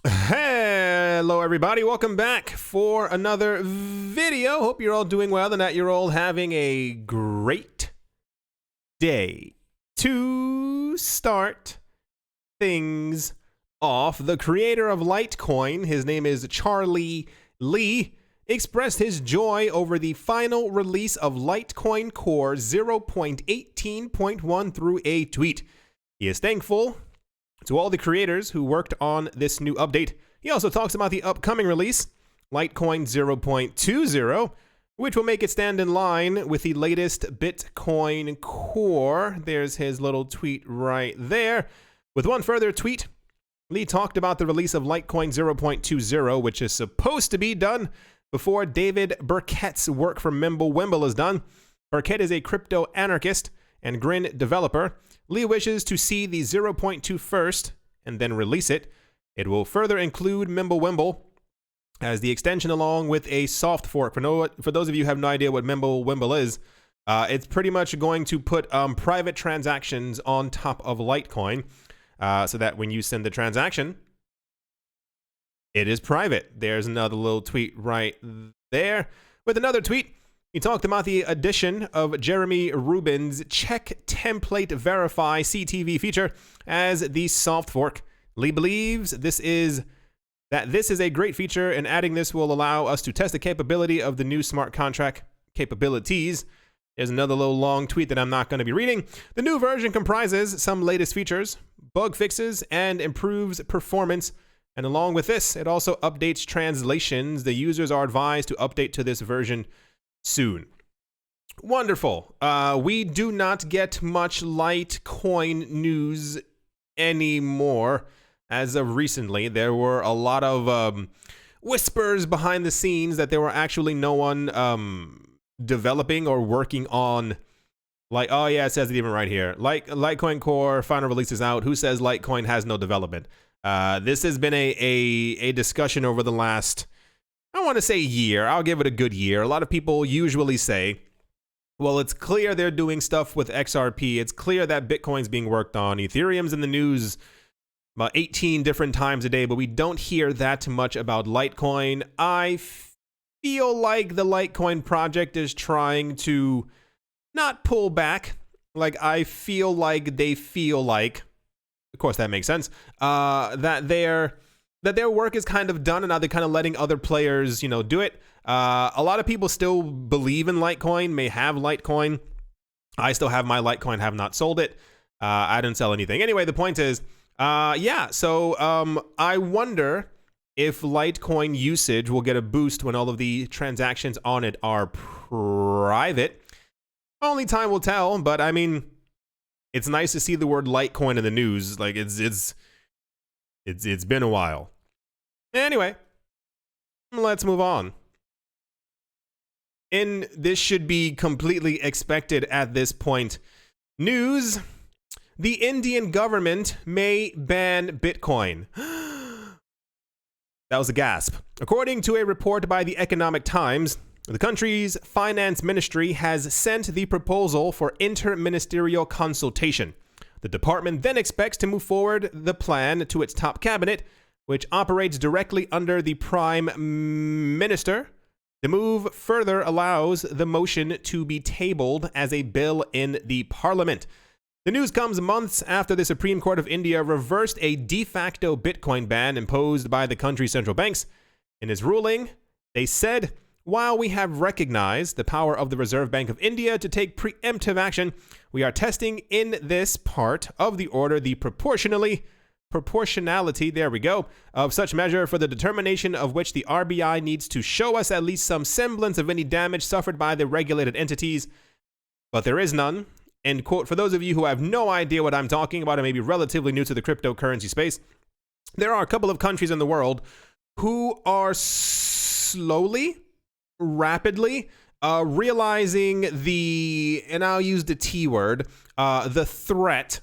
Hello everybody, welcome back for another video. Hope you're all doing well and that you're all having a great day. To start things off, the creator of Litecoin, his name is Charlie Lee, expressed his joy over the final release of Litecoin Core 0.18.1 through a tweet. He is thankful to all the creators who worked on this new update. He also talks about the upcoming release, Litecoin 0.20, which will make it stand in line with the latest Bitcoin Core. There's his little tweet right there. With one further tweet, Lee talked about the release of Litecoin 0.20, which is supposed to be done before David Burkett's work for Mimblewimble is done. Burkett is a crypto anarchist and Grin developer. Lee wishes to see the 0.2 first and then release it. It will further include Mimblewimble as the extension along with a soft fork. For those of you who have no idea what Mimblewimble is, it's pretty much going to put private transactions on top of Litecoin so that when you send the transaction, it is private. There's another little tweet right there. With another tweet, he talked about the addition of Jeremy Rubin's check template verify CTV feature as the soft fork. Lee believes this is a great feature, and adding this will allow us to test the capability of the new smart contract capabilities. There's another little long tweet that I'm not going to be reading. The new version comprises some latest features, bug fixes, and improves performance. And along with this, it also updates translations. The users are advised to update to this version soon. Wonderful. We do not get much Litecoin news anymore. As of recently, there were a lot of whispers behind the scenes that there were actually no one developing or working on, like, oh yeah, it says it even right here. Litecoin Core final release is out. Who says Litecoin has no development? This has been a discussion over the last, I want to say year. I'll give it a good year. A lot of people usually say, well, it's clear they're doing stuff with XRP. It's clear that Bitcoin's being worked on. Ethereum's in the news about 18 different times a day, but we don't hear that much about Litecoin. I feel like the Litecoin project is trying to not pull back. Like, I feel like they feel like, of course that makes sense, that their work is kind of done, and now they're kind of letting other players, do it. A lot of people still believe in Litecoin, may have Litecoin. I still have my Litecoin, have not sold it. I didn't sell anything. Anyway, the point is, so I wonder if Litecoin usage will get a boost when all of the transactions on it are private. Only time will tell, but I mean, it's nice to see the word Litecoin in the news. Like, it's been a while. Anyway, let's move on. And this should be completely expected at this point. News: the Indian government may ban Bitcoin. That was a gasp. According to a report by the Economic Times, the country's finance ministry has sent the proposal for interministerial consultation. The department then expects to move forward the plan to its top cabinet, which operates directly under the Prime Minister. The move further allows the motion to be tabled as a bill in the Parliament. The news comes months after the Supreme Court of India reversed a de facto Bitcoin ban imposed by the country's central banks. In its ruling, they said, while we have recognized the power of the Reserve Bank of India to take preemptive action, we are testing in this part of the order the proportionality, there we go, of such measure for the determination of which the RBI needs to show us at least some semblance of any damage suffered by the regulated entities. But there is none. End quote. For those of you who have no idea what I'm talking about and maybe relatively new to the cryptocurrency space, there are a couple of countries in the world who are slowly, rapidly realizing and I'll use the T word, the threat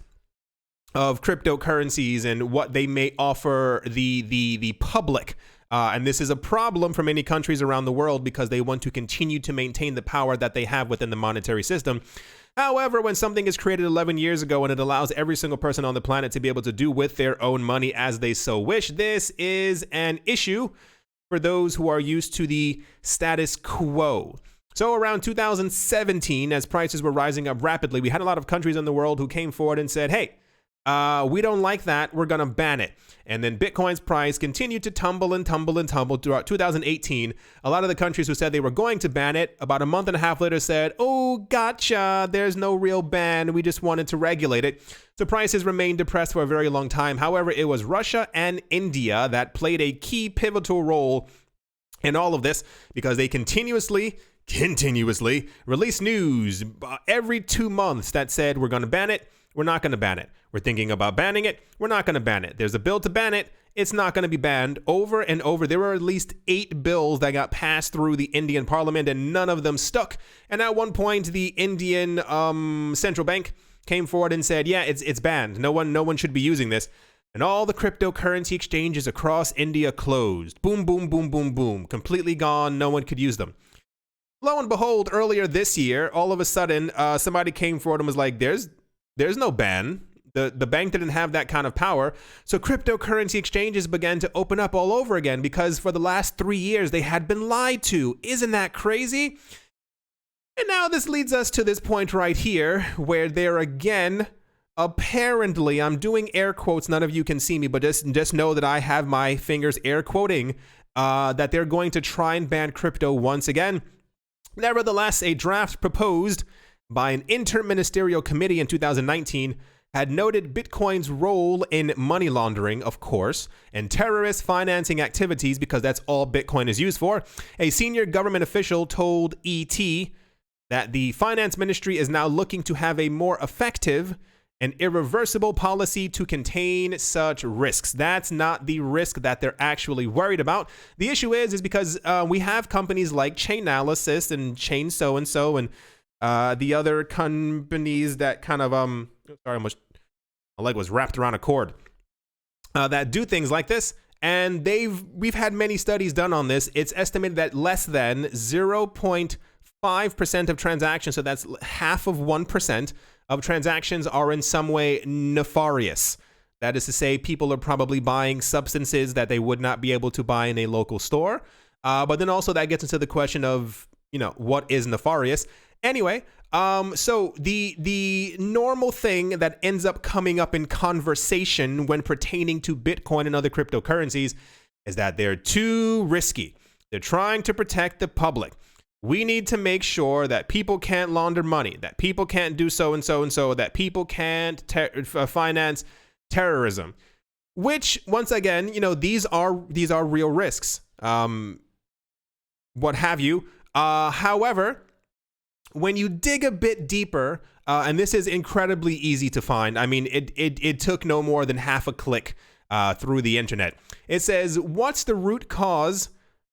of cryptocurrencies and what they may offer the public. And this is a problem for many countries around the world because they want to continue to maintain the power that they have within the monetary system. However, when something is created 11 years ago and it allows every single person on the planet to be able to do with their own money as they so wish, this is an issue for those who are used to the status quo. So around 2017, as prices were rising up rapidly, we had a lot of countries in the world who came forward and said, hey, we don't like that. We're going to ban it. And then Bitcoin's price continued to tumble and tumble and tumble throughout 2018. A lot of the countries who said they were going to ban it, about a month and a half later said, oh, gotcha, there's no real ban. We just wanted to regulate it. So prices remained depressed for a very long time. However, it was Russia and India that played a key pivotal role in all of this because they continuously release news every 2 months that said, we're going to ban it. We're not going to ban it. We're thinking about banning it. We're not going to ban it. There's a bill to ban it. It's not going to be banned. Over and over. There were at least 8 bills that got passed through the Indian parliament and none of them stuck. And at one point, the Indian central bank came forward and said, yeah, it's banned. No one should be using this. And all the cryptocurrency exchanges across India closed. Boom, boom, boom, boom, boom. Completely gone. No one could use them. Lo and behold, earlier this year, all of a sudden, somebody came forward and was like, there's no ban. The bank didn't have that kind of power. So cryptocurrency exchanges began to open up all over again because for the last 3 years, they had been lied to. Isn't that crazy? And now this leads us to this point right here where they're again, apparently, I'm doing air quotes. None of you can see me, but just know that I have my fingers air quoting that they're going to try and ban crypto once again. Nevertheless, a draft proposed by an interministerial committee in 2019 had noted Bitcoin's role in money laundering, of course, and terrorist financing activities because that's all Bitcoin is used for. A senior government official told ET that the finance ministry is now looking to have a more effective and irreversible policy to contain such risks. That's not the risk that they're actually worried about. The issue is because we have companies like Chainalysis and Chain so-and-so and the other companies that kind of, sorry, my leg was wrapped around a cord, that do things like this. And we've had many studies done on this. It's estimated that less than 0.5% of transactions, so that's half of 1% of transactions are in some way nefarious. That is to say, people are probably buying substances that they would not be able to buy in a local store. But then also that gets into the question of, what is nefarious? Anyway, so the normal thing that ends up coming up in conversation when pertaining to Bitcoin and other cryptocurrencies is that they're too risky. They're trying to protect the public. We need to make sure that people can't launder money, that people can't do so and so and so, that people can't finance terrorism, which once again, these are real risks, what have you. However, when you dig a bit deeper, and this is incredibly easy to find. I mean, it took no more than half a click through the internet. It says, what's the root cause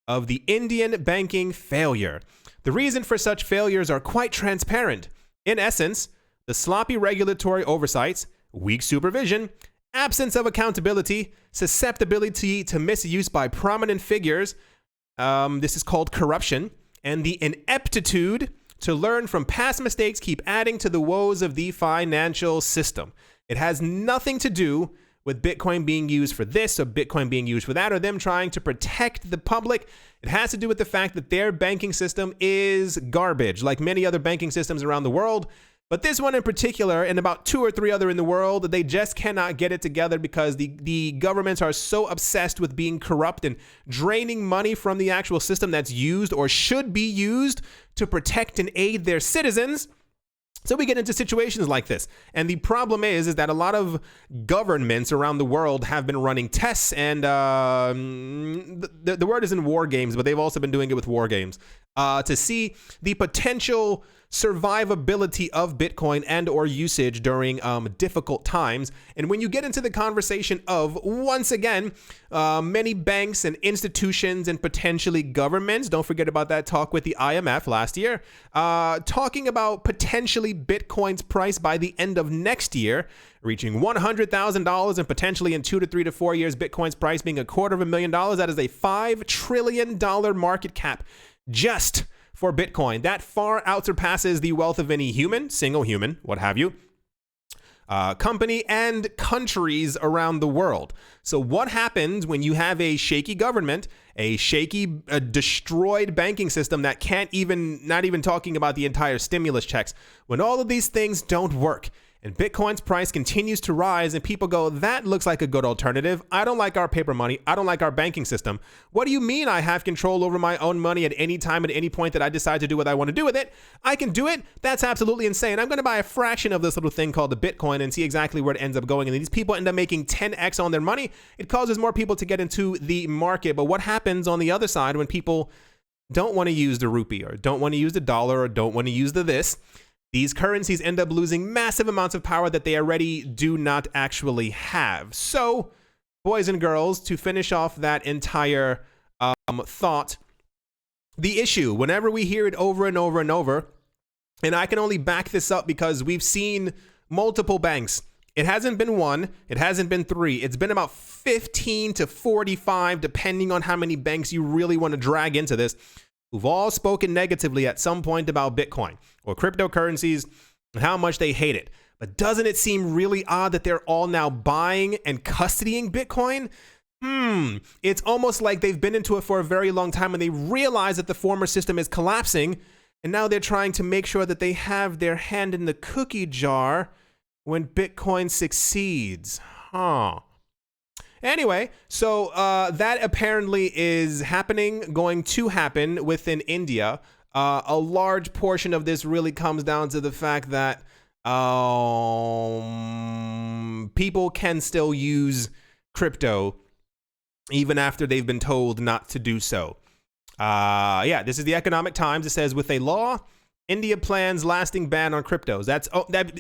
of the Indian banking failure? The reason for such failures are quite transparent. In essence, the sloppy regulatory oversights, weak supervision, absence of accountability, susceptibility to misuse by prominent figures, this is called corruption, and the ineptitude to learn from past mistakes keep adding to the woes of the financial system. It has nothing to do with Bitcoin being used for this or Bitcoin being used for that or them trying to protect the public. It has to do with the fact that their banking system is garbage, like many other banking systems around the world. But this one in particular, and about 2 or 3 other in the world, they just cannot get it together because the governments are so obsessed with being corrupt and draining money from the actual system that's used or should be used to protect and aid their citizens. So we get into situations like this. And the problem is that a lot of governments around the world have been running tests and the word isn't war games, but they've also been doing it with war games to see the potential survivability of Bitcoin and or usage during difficult times. And when you get into the conversation of, once again, many banks and institutions and potentially governments, don't forget about that talk with the IMF last year, talking about potentially Bitcoin's price by the end of next year, reaching $100,000 and potentially in 2 to 3 to 4 years, Bitcoin's price being $250,000. That is a $5 trillion market cap just for Bitcoin. That far outsurpasses the wealth of any human, single human, what have you, company and countries around the world. So what happens when you have a shaky government, a shaky, destroyed banking system that not even talking about the entire stimulus checks, when all of these things don't work and Bitcoin's price continues to rise and people go, that looks like a good alternative. I don't like our paper money. I don't like our banking system. What do you mean I have control over my own money at any time, at any point that I decide to do what I want to do with it? I can do it. That's absolutely insane. I'm going to buy a fraction of this little thing called the Bitcoin and see exactly where it ends up going. And these people end up making 10x on their money. It causes more people to get into the market. But what happens on the other side when people don't want to use the rupee or don't want to use the dollar or don't want to use the this? These currencies end up losing massive amounts of power that they already do not actually have. So, boys and girls, to finish off that entire thought, the issue, whenever we hear it over and over and over, and I can only back this up because we've seen multiple banks. It hasn't been one, it hasn't been three, it's been about 15 to 45, depending on how many banks you really want to drag into this, who've all spoken negatively at some point about Bitcoin or cryptocurrencies and how much they hate it. But doesn't it seem really odd that they're all now buying and custodying Bitcoin? It's almost like they've been into it for a very long time and they realize that the former system is collapsing and now they're trying to make sure that they have their hand in the cookie jar when Bitcoin succeeds. Anyway, so that apparently is going to happen within India. A large portion of this really comes down to the fact that people can still use crypto even after they've been told not to do so. This is the Economic Times. It says, with a law, India plans lasting ban on cryptos.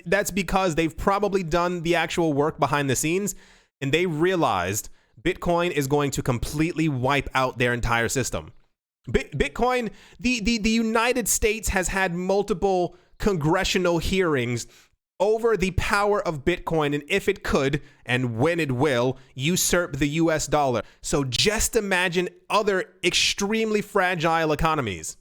That's because they've probably done the actual work behind the scenes. And they realized Bitcoin is going to completely wipe out their entire system. Bitcoin, the United States has had multiple congressional hearings over the power of Bitcoin and if it could, and when it will, usurp the US dollar. So just imagine other extremely fragile economies.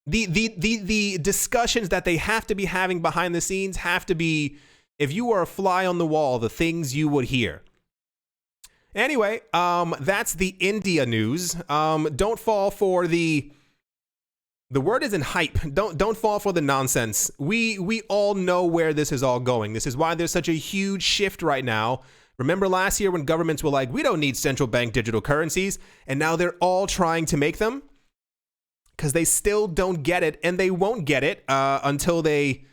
The discussions that they have to be having behind the scenes have to be, if you were a fly on the wall, the things you would hear. Anyway, that's the India news. Don't fall for the word isn't hype. Don't fall for the nonsense. We all know where this is all going. This is why there's such a huge shift right now. Remember last year when governments were like, we don't need central bank digital currencies, and now they're all trying to make them because they still don't get it, and they won't get it until they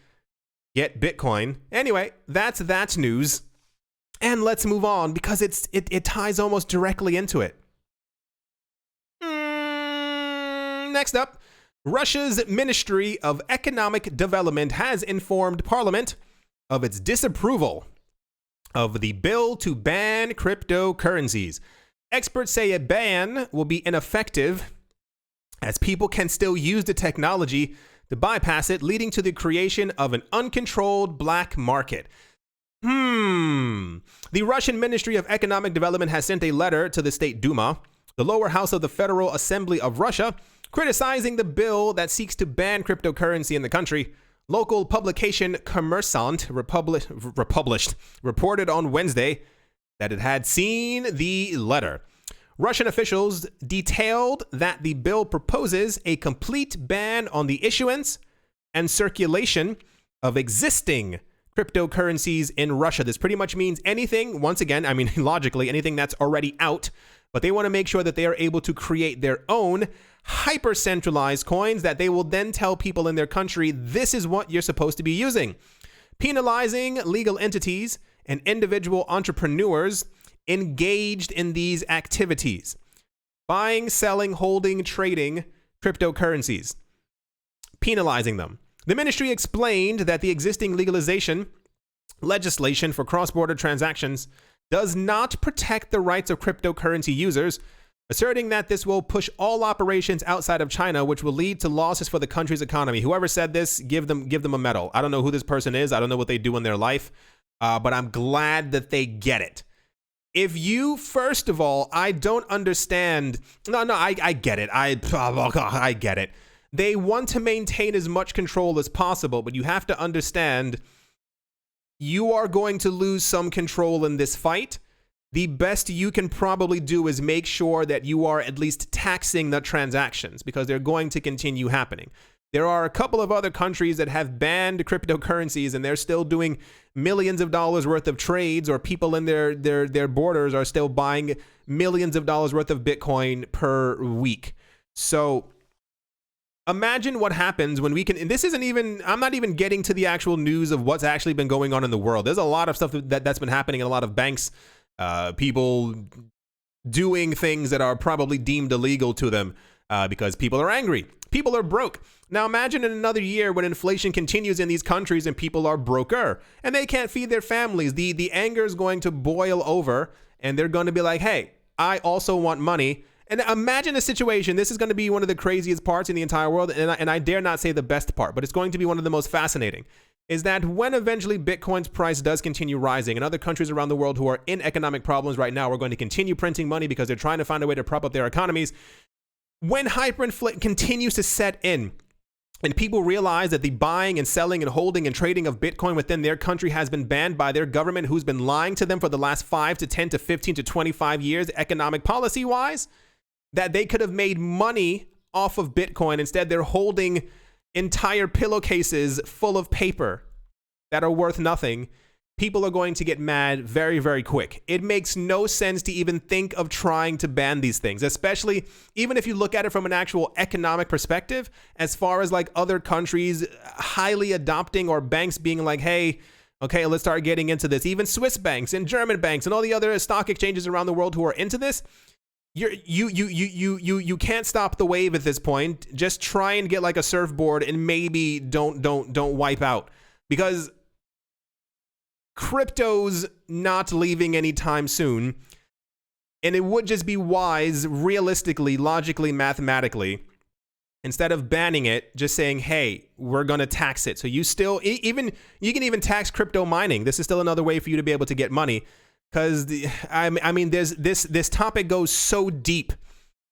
get Bitcoin. Anyway, that's news. And let's move on because it ties almost directly into it. Next up, Russia's Ministry of Economic Development has informed Parliament of its disapproval of the bill to ban cryptocurrencies. Experts say a ban will be ineffective as people can still use the technology to bypass it, leading to the creation of an uncontrolled black market. The Russian Ministry of Economic Development has sent a letter to the State Duma, the lower house of the Federal Assembly of Russia, criticizing the bill that seeks to ban cryptocurrency in the country. Local publication Kommersant reported on Wednesday that it had seen the letter. Russian officials detailed that the bill proposes a complete ban on the issuance and circulation of existing cryptocurrencies in Russia. This pretty much means anything, once again, I mean, logically, anything that's already out, but they want to make sure that they are able to create their own hyper-centralized coins that they will then tell people in their country, this is what you're supposed to be using. Penalizing legal entities and individual entrepreneurs engaged in these activities. Buying, selling, holding, trading cryptocurrencies. Penalizing them. The ministry explained that the existing legislation for cross-border transactions does not protect the rights of cryptocurrency users, asserting that this will push all operations outside of China, which will lead to losses for the country's economy. Whoever said this, give them a medal. I don't know who this person is. I don't know what they do in their life, but I'm glad that they get it. If you, first of all, I don't understand. No, I get it. I get it. They want to maintain as much control as possible, but you have to understand you are going to lose some control in this fight. The best you can probably do is make sure that you are at least taxing the transactions, because they're going to continue happening. There are a couple of other countries that have banned cryptocurrencies, and they're still doing millions of dollars worth of trades, or people in their borders are still buying millions of dollars worth of Bitcoin per week. So imagine what happens when we can, and this isn't even, I'm not even getting to the actual news of what's actually been going on in the world. There's a lot of stuff that's been happening in a lot of banks, people doing things that are probably deemed illegal to them because people are angry. People are broke. Now imagine in another year when inflation continues in these countries and people are broker and they can't feed their families. The anger is going to boil over, and they're going to be like, hey, I also want money. And imagine a situation, this is going to be one of the craziest parts in the entire world, and I dare not say the best part, but it's going to be one of the most fascinating, is that when eventually Bitcoin's price does continue rising, and other countries around the world who are in economic problems right now are going to continue printing money because they're trying to find a way to prop up their economies, when hyperinflation continues to set in, and people realize that the buying and selling and holding and trading of Bitcoin within their country has been banned by their government, who's been lying to them for the last 5 to 10 to 15 to 25 years, economic policy-wise, that they could have made money off of Bitcoin. Instead, they're holding entire pillowcases full of paper that are worth nothing. People are going to get mad very, very quick. It makes no sense to even think of trying to ban these things, especially even if you look at it from an actual economic perspective, as far as like other countries highly adopting, or banks being like, hey, okay, let's start getting into this. Even Swiss banks and German banks and all the other stock exchanges around the world who are into this, you can't stop the wave at this point. Just try and get like a surfboard and maybe don't wipe out, because crypto's not leaving anytime soon. And it would just be wise, realistically, logically, mathematically, instead of banning it, just saying, hey, we're going to tax it. So you still, even, you can even tax crypto mining. This is still another way for you to be able to get money. Because, I mean, this topic goes so deep,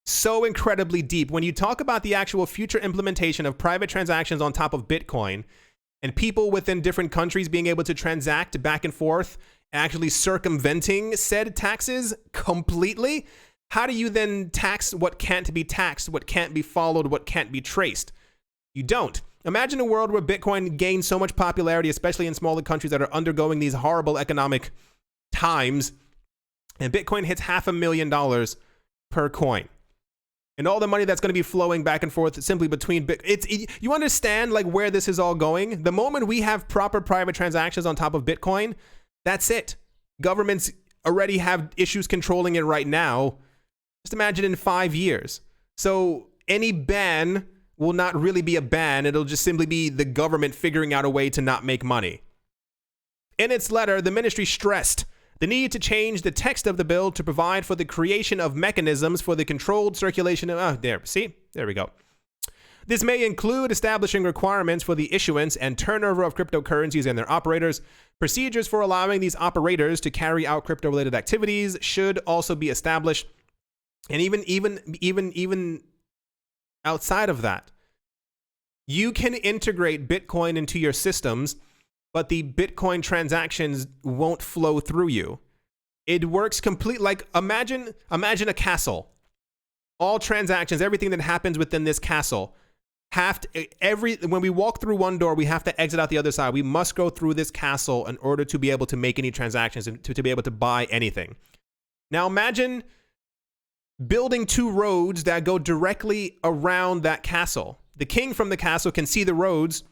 so incredibly deep. When you talk about the actual future implementation of private transactions on top of Bitcoin, and people within different countries being able to transact back and forth, actually circumventing said taxes completely, how do you then tax what can't be taxed, what can't be followed, what can't be traced? You don't. Imagine a world where Bitcoin gains so much popularity, especially in smaller countries that are undergoing these horrible economic times, and Bitcoin hits $500,000 per coin, and all the money that's going to be flowing back and forth simply between you understand like where this is all going. The moment we have proper private transactions on top of Bitcoin, that's it. Governments already have issues controlling it right now. Just imagine in 5 years. So any ban will not really be a ban. It'll just simply be the government figuring out a way to not make money. In its letter, the ministry stressed the need to change the text of the bill to provide for the creation of mechanisms for the controlled circulation of... there we go. This may include establishing requirements for the issuance and turnover of cryptocurrencies and their operators. Procedures for allowing these operators to carry out crypto-related activities should also be established. And even outside of that, you can integrate Bitcoin into your systems, but the Bitcoin transactions won't flow through you. It works complete, like imagine a castle. All transactions, everything that happens within this castle, when we walk through one door, we have to exit out the other side. We must go through this castle in order to be able to make any transactions and to be able to buy anything. Now imagine building 2 roads that go directly around that castle. The king from the castle can see the roads,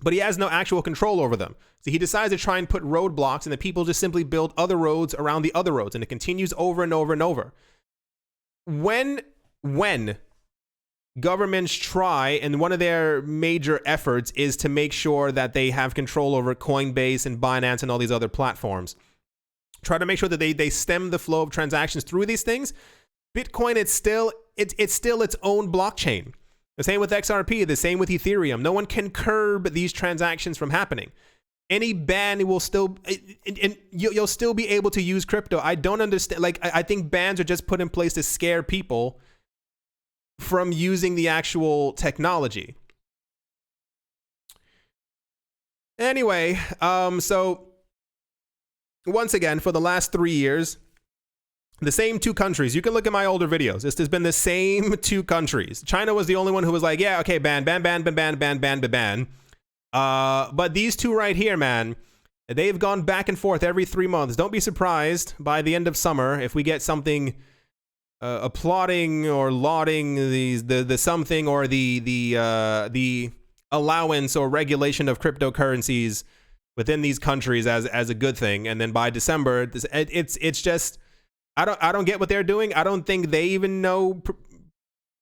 but he has no actual control over them. So he decides to try and put roadblocks, and the people just simply build other roads around the other roads, and it continues over and over and over. When governments try, and one of their major efforts is to make sure that they have control over Coinbase and Binance and all these other platforms, try to make sure that they stem the flow of transactions through these things. Bitcoin, it's still its own blockchain. The same with XRP, the same with Ethereum. No one can curb these transactions from happening. Any ban will still, and you'll still be able to use crypto. I don't understand. Like, I think bans are just put in place to scare people from using the actual technology. Anyway, so once again, for the last 3 years, the same two countries. You can look at my older videos. This has been the same two countries. China was the only one who was like, yeah, okay, ban. But these two right here, man, they've gone back and forth every 3 months. Don't be surprised by the end of summer if we get something applauding or lauding the something or the allowance or regulation of cryptocurrencies within these countries as a good thing. And then by December, it's just, I don't get what they're doing. I don't think they even know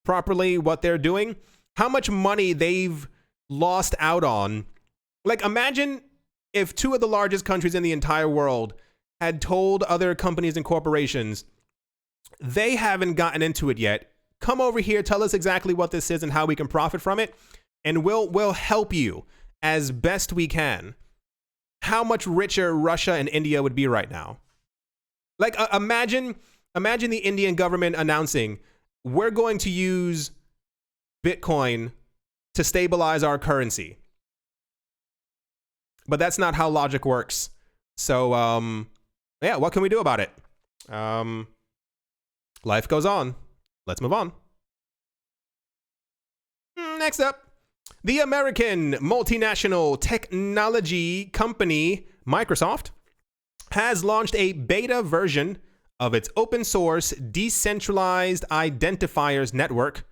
properly what they're doing. How much money they've lost out on. Like, imagine if two of the largest countries in the entire world had told other companies and corporations, they haven't gotten into it yet. Come over here, tell us exactly what this is and how we can profit from it, and we'll help you as best we can. How much richer Russia and India would be right now. Like, imagine the Indian government announcing, we're going to use Bitcoin to stabilize our currency. But that's not how logic works. So, yeah, what can we do about it? Life goes on. Let's move on. Next up, the American multinational technology company Microsoft has launched a beta version of its open source decentralized identifiers network,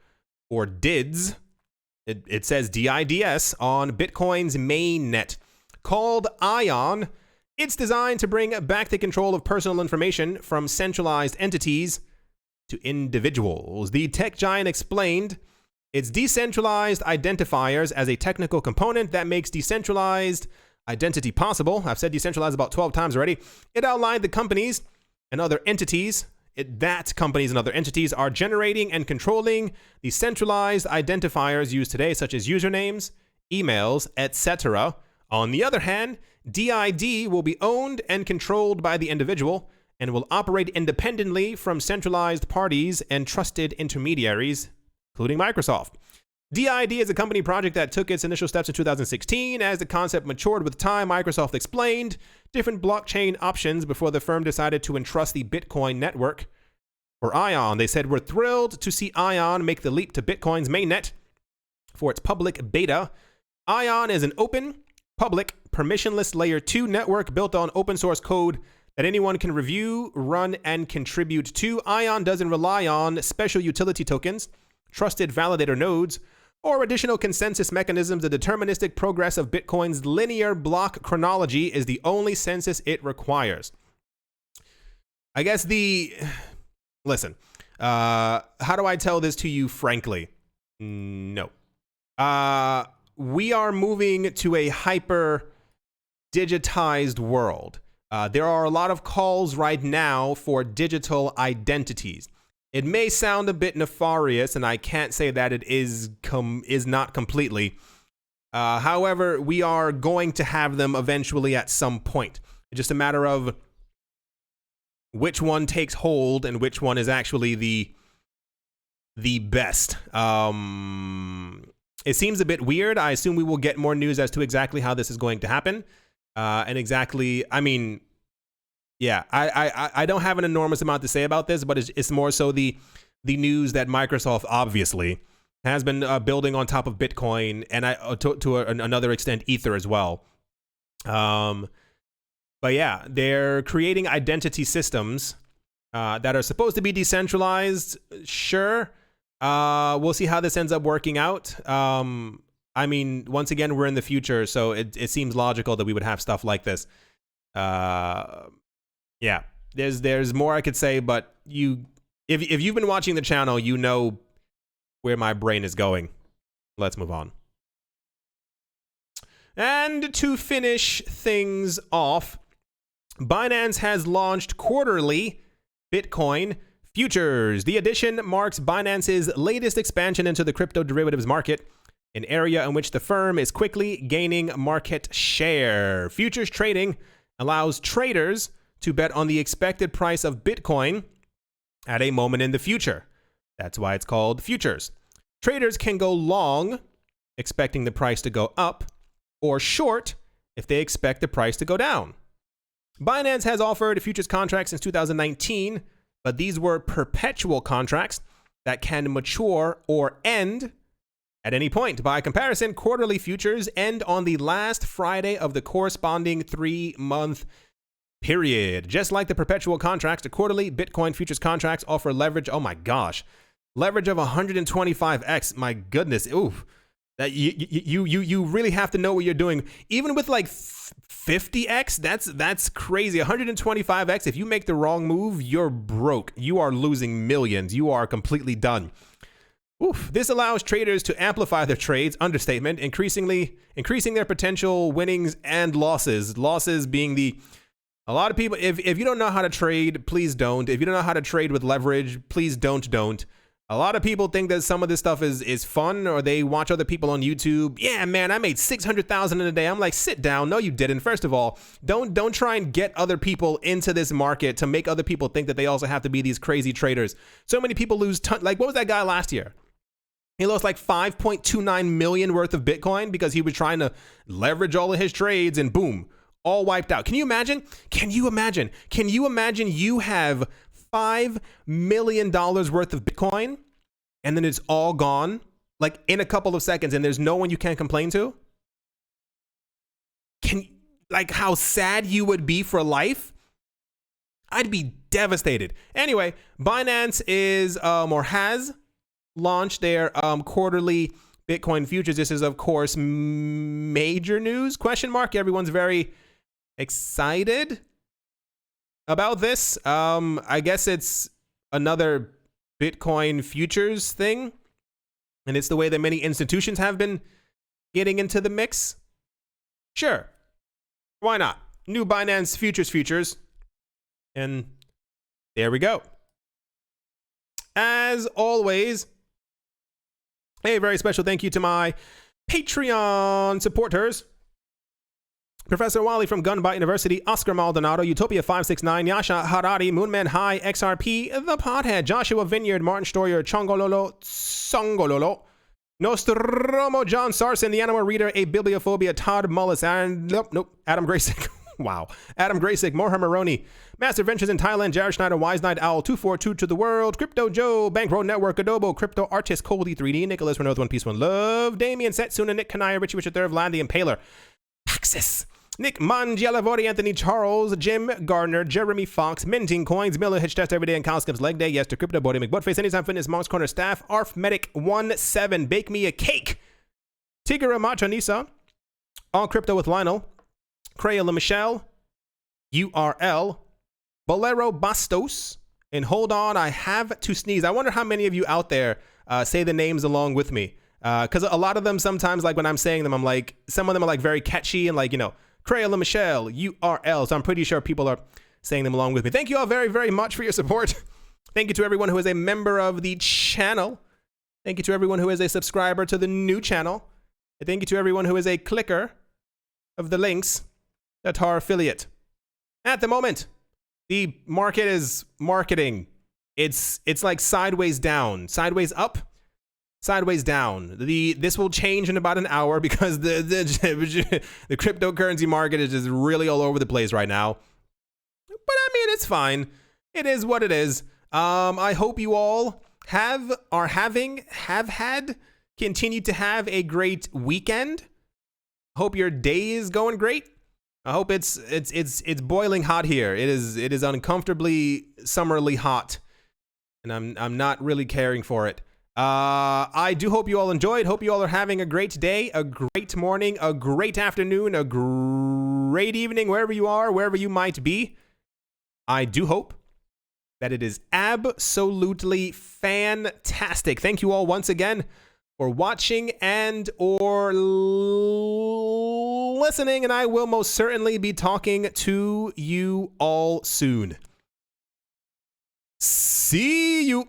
or DIDS. It says DIDS on Bitcoin's mainnet, called ION. It's designed to bring back the control of personal information from centralized entities to individuals. The tech giant explained its decentralized identifiers as a technical component that makes decentralized identity possible. I've said decentralized about 12 times already. It outlined the companies and other entities are generating and controlling the centralized identifiers used today, such as usernames, emails, etc. On the other hand, DID will be owned and controlled by the individual and will operate independently from centralized parties and trusted intermediaries, including Microsoft. DID is a company project that took its initial steps in 2016. As the concept matured with time, Microsoft explained different blockchain options before the firm decided to entrust the Bitcoin network for ION. They said, we're thrilled to see ION make the leap to Bitcoin's mainnet for its public beta. ION is an open, public, permissionless layer 2 network built on open source code that anyone can review, run, and contribute to. ION doesn't rely on special utility tokens, trusted validator nodes, or additional consensus mechanisms. The deterministic progress of Bitcoin's linear block chronology is the only census it requires. I guess listen, how do I tell this to you frankly? No. We are moving to a hyper digitized world. There are a lot of calls right now for digital identities. It may sound a bit nefarious, and I can't say that it is not completely. However, we are going to have them eventually at some point. It's just a matter of which one takes hold and which one is actually the best. It seems a bit weird. I assume we will get more news as to exactly how this is going to happen. And exactly, I mean, yeah, I don't have an enormous amount to say about this, but it's more so the news that Microsoft obviously has been building on top of Bitcoin and to another extent Ether as well. But yeah, they're creating identity systems that are supposed to be decentralized. Sure, we'll see how this ends up working out. I mean, once again, we're in the future, so it seems logical that we would have stuff like this. Yeah, there's more I could say, but if you've been watching the channel, you know where my brain is going. Let's move on. And to finish things off, Binance has launched quarterly Bitcoin futures. The addition marks Binance's latest expansion into the crypto derivatives market, an area in which the firm is quickly gaining market share. Futures trading allows traders to bet on the expected price of Bitcoin at a moment in the future. That's why it's called futures. Traders can go long, expecting the price to go up, or short if they expect the price to go down. Binance has offered futures contracts since 2019, but these were perpetual contracts that can mature or end at any point. By comparison, quarterly futures end on the last Friday of the corresponding 3-month period. Just like the perpetual contracts, the quarterly Bitcoin futures contracts offer leverage. Oh my gosh. Leverage of 125x. My goodness. Oof. That you really have to know what you're doing. Even with like 50x, that's crazy. 125x. If you make the wrong move, you're broke. You are losing millions. You are completely done. Oof. This allows traders to amplify their trades, understatement, increasing their potential winnings and losses. Losses being a lot of people, if you don't know how to trade, please don't. If you don't know how to trade with leverage, please don't. A lot of people think that some of this stuff is fun, or they watch other people on YouTube. Yeah, man, I made 600,000 in a day. I'm like, sit down. No, you didn't. First of all, don't try and get other people into this market to make other people think that they also have to be these crazy traders. So many people lose like, what was that guy last year? He lost like 5.29 million worth of Bitcoin because he was trying to leverage all of his trades, and boom, all wiped out. Can you imagine? Can you imagine you have $5 million worth of Bitcoin and then it's all gone like in a couple of seconds and there's no one you can complain to? Like how sad you would be for life? I'd be devastated. Anyway, Binance is or has launched their quarterly Bitcoin futures. This is, of course, major news, ? Everyone's very excited about this. I guess it's another Bitcoin futures thing, and it's the way that many institutions have been getting into the mix. Sure, why not? New Binance futures, and there we go. As always, a very special thank you to my Patreon supporters: Professor Wally from Gunbite University, Oscar Maldonado, Utopia 569, Yasha Harari, Moonman High, XRP, The Pothead, Joshua Vineyard, Martin Stoyer, Chongololo, Songololo, Nostromo, John Sarson, The Animal Reader, A Bibliophobia, Todd Mullis, and Adam Graysick. Wow. Adam Graysick, Moher Maroni, Master Ventures in Thailand, Jared Schneider, Wise Night Owl, 242 to the World, Crypto Joe, Bankroll Network, Adobo, Crypto Artist, Coldy 3D, Nicholas Renault, One Piece One Love, Damien Setsuna, Nick Kanaya, Richie Richard III, Vlad the Impaler, Paxis, Nick Mangialavori, Anthony Charles, Jim Gardner, Jeremy Fox, Minting Coins, Miller, Hitch Test Every Day, and Calskip's Leg Day, Yes to Crypto, Body McButtface, Anytime Fitness, Monk's Corner Staff, Arfmedic17, Bake Me a Cake, Tigera Machanisa, All Crypto with Lionel, Crayola Michelle, URL, Bolero Bastos, and hold on, I have to sneeze. I wonder how many of you out there say the names along with me. Because a lot of them sometimes, like when I'm saying them, I'm like, some of them are like very catchy and like, Crayola Michelle, URL. So I'm pretty sure people are saying them along with me. Thank you all very, very much for your support. Thank you to everyone who is a member of the channel. Thank you to everyone who is a subscriber to the new channel. And thank you to everyone who is a clicker of the links that are affiliate. At the moment, the market is marketing. It's like sideways down, sideways up, sideways down. This will change in about an hour because the cryptocurrency market is just really all over the place right now. But I mean, it's fine. It is what it is. I hope you all have had, continue to have a great weekend. Hope your day is going great. I hope it's boiling hot here. It is uncomfortably summerly hot, and I'm not really caring for it. I do hope you all enjoyed. Hope you all are having a great day, a great morning, a great afternoon, a great evening, wherever you are, wherever you might be. I do hope that it is absolutely fantastic. Thank you all once again for watching and or listening, and I will most certainly be talking to you all soon. See you.